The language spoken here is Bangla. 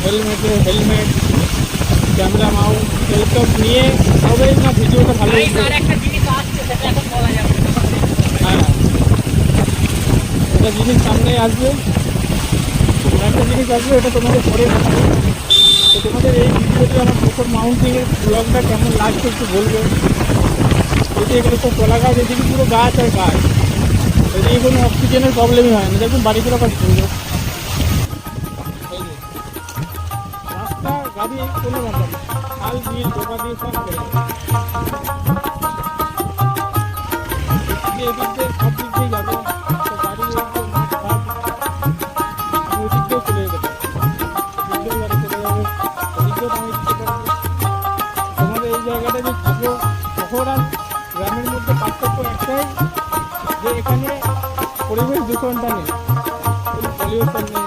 হেলমেট, ক্যামেরা মাউন্ট এইসব নিয়ে তবেই না ভিডিওটা ভালো হচ্ছে। হ্যাঁ, একটা জিনিস সামনে আসবে, একটা জিনিস আসবে, ওটা তোমাদের পরে দেখাবো। তো তোমাদের এই ভিডিওতে আমার প্রথম মাউন্টিংয়ের ব্লগটা কেমন লাগছে একটু বলবে। এই যে এগুলো সব কলা গাছ, এদিকে পুরো গাছ আর গাছ, এদিকে কোনো অক্সিজেনের প্রবলেমই হয় না। দেখুন বাড়ি করে কাজ সুন্দর রাস্তা, গাড়ি কোনো ব্যাপার না, খাল বিল ডোবা দিয়ে সব করে এদিক দিয়ে সব দিক দিয়েই যাবে। তো গাড়ি মাঠ ঘাট আমি ওই দিক দিয়েও চলে যেতে পারি, ওদিক দিয়েও গাড়ি চলে যাবে, ওদিক দিয়েও আমি দিতে পারবো। তোমাদের এই জায়গাটা যে থাকো, শহর আর গ্রামের মধ্যে পার্থক্য একটাই, যে এখানে পরিবেশ দূষণটা নেই, কোনো পলিউশন নেই,